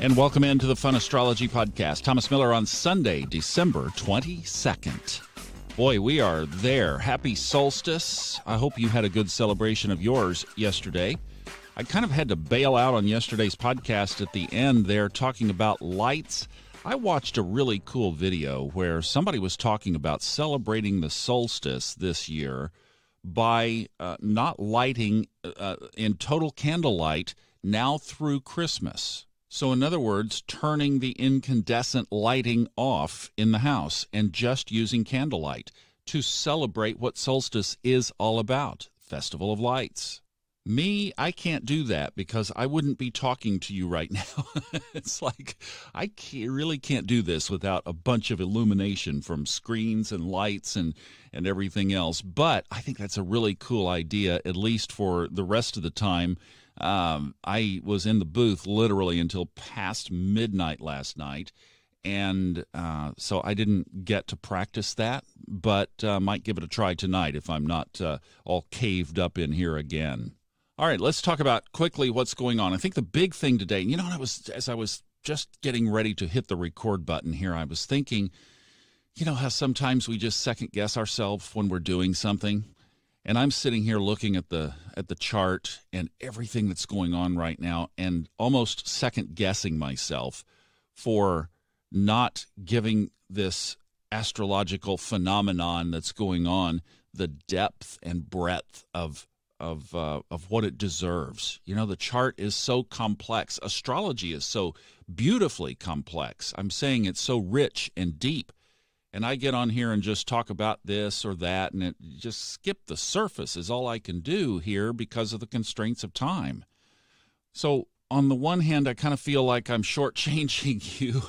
And welcome into the Fun Astrology Podcast. Thomas Miller on Sunday, December 22nd. Boy, we are there. Happy solstice. I hope you had a good celebration of yours yesterday. I kind of had to bail out on yesterday's podcast at the end there talking about lights. I watched a really cool video where somebody was talking about celebrating the solstice this year by not lighting in total candlelight now through Christmas. So in other words, turning the incandescent lighting off in the house and just using candlelight to celebrate what solstice is all about, Festival of Lights. Me, I can't do that because I wouldn't be talking to you right now. It's like really can't do this without a bunch of illumination from screens and lights and everything else. But I think that's a really cool idea, at least for the rest of the time. I was in the booth literally until past midnight last night, and so I didn't get to practice that, but might give it a try tonight if I'm not all caved up in here again. All right, let's talk about quickly what's going on. I think the big thing today, as I was just getting ready to hit the record button here, I was thinking, how sometimes we just second guess ourselves when we're doing something. And I'm sitting here looking at the chart and everything that's going on right now and almost second guessing myself for not giving this astrological phenomenon that's going on the depth and breadth of what it deserves. The chart is so complex. Astrology is so beautifully complex. I'm saying it's so rich and deep. And I get on here and just talk about this or that, and it just skip the surface is all I can do here because of the constraints of time. So on the one hand, I kind of feel like I'm shortchanging you.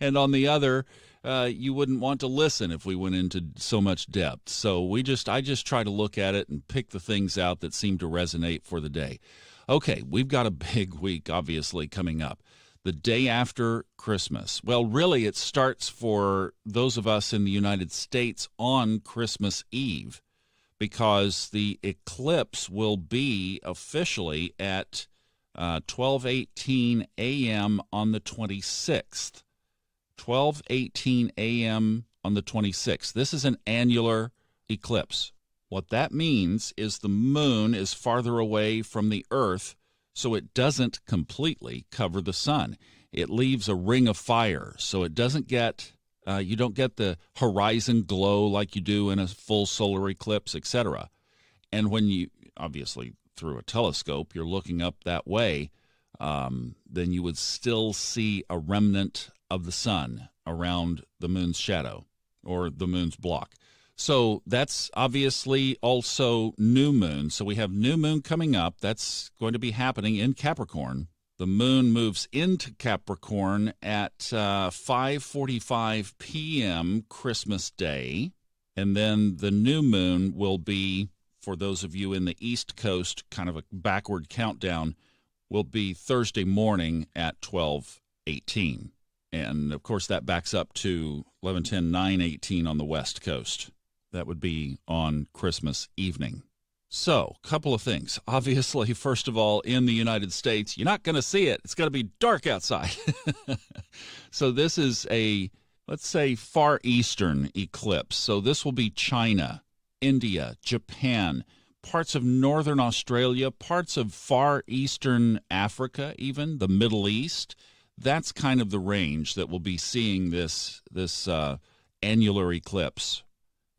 And on the other, you wouldn't want to listen if we went into so much depth. So I just try to look at it and pick the things out that seem to resonate for the day. Okay, we've got a big week, obviously, coming up. The day after Christmas. Well, really, it starts for those of us in the United States on Christmas Eve, because the eclipse will be officially at 12:18 a.m. on the 26th. 12:18 a.m. on the 26th. This is an annular eclipse. What that means is the moon is farther away from the Earth, so it doesn't completely cover the sun. It leaves a ring of fire, so it doesn't get, you don't get the horizon glow like you do in a full solar eclipse, etc. And when you, obviously through a telescope, you're looking up that way, then you would still see a remnant of the sun around the moon's shadow or the moon's block. So that's obviously also new moon. So we have new moon coming up. That's going to be happening in Capricorn. The moon moves into Capricorn at 5:45 p.m. Christmas Day. And then the new moon will be, for those of you in the East Coast, kind of a backward countdown, will be Thursday morning at 12:18. And, of course, that backs up to 11:10, 9:18 on the West Coast. That would be on Christmas evening. So, a couple of things. Obviously, first of all, in the United States, you're not going to see it. It's going to be dark outside. So this is a, let's say, Far Eastern eclipse. So this will be China, India, Japan, parts of northern Australia, parts of Far Eastern Africa, even the Middle East. That's kind of the range that will be seeing this annular eclipse.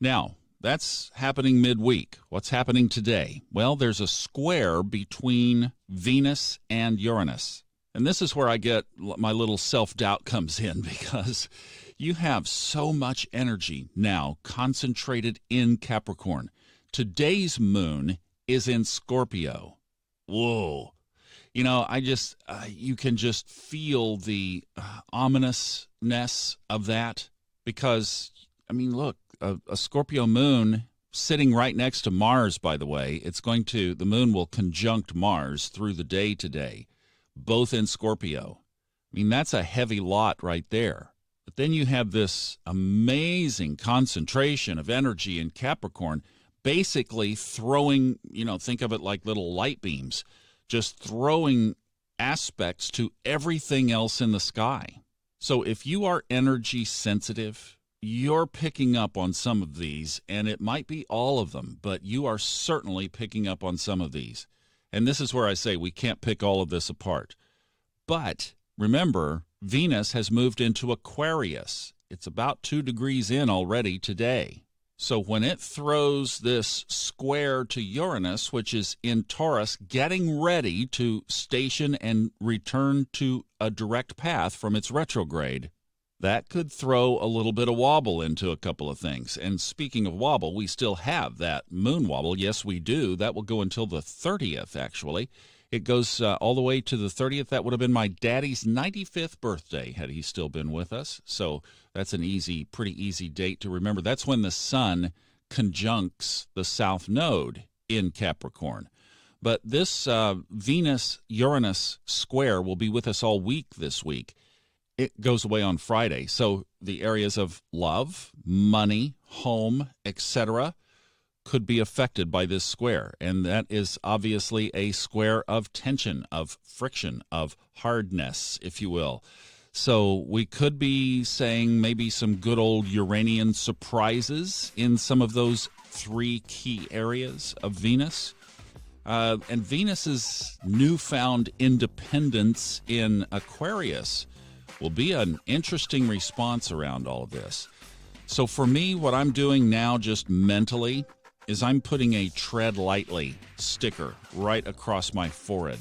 Now, that's happening midweek. What's happening today? Well, there's a square between Venus and Uranus. And this is where I get my little self-doubt comes in, because you have so much energy now concentrated in Capricorn. Today's moon is in Scorpio. Whoa. You can just feel the ominousness of that, because, look, a Scorpio moon sitting right next to Mars, by the way. The moon will conjunct Mars through the day today, both in Scorpio. That's a heavy lot right there. But then you have this amazing concentration of energy in Capricorn, basically throwing, think of it like little light beams, just throwing aspects to everything else in the sky. So if you are energy sensitive, you're picking up on some of these, and it might be all of them, but you are certainly picking up on some of these. And this is where I say we can't pick all of this apart. But remember, Venus has moved into Aquarius. It's about 2 degrees in already today. So when it throws this square to Uranus, which is in Taurus, getting ready to station and return to a direct path from its retrograde, that could throw a little bit of wobble into a couple of things. And speaking of wobble, we still have that moon wobble. Yes, we do. That will go until the 30th, actually. It goes all the way to the 30th. That would have been my daddy's 95th birthday had he still been with us. So that's an pretty easy date to remember. That's when the sun conjuncts the south node in Capricorn. But this Venus-Uranus square will be with us all week this week. It goes away on Friday. So the areas of love, money, home, etc., could be affected by this square. And that is obviously a square of tension, of friction, of hardness, if you will. So we could be saying maybe some good old Uranian surprises in some of those 3 key areas of Venus. And Venus's newfound independence in Aquarius will be an interesting response around all of this. So for me, what I'm doing now just mentally is I'm putting a tread lightly sticker right across my forehead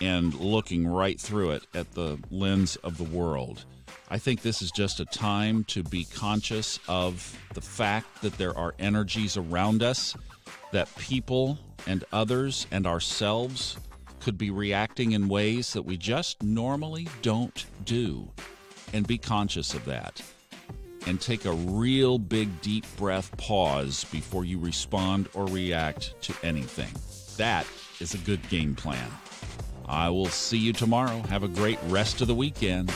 and looking right through it at the lens of the world. I think this is just a time to be conscious of the fact that there are energies around us, that people and others and ourselves could be reacting in ways that we just normally don't do. And be conscious of that. And take a real big, deep breath pause before you respond or react to anything. That is a good game plan. I will see you tomorrow. Have a great rest of the weekend.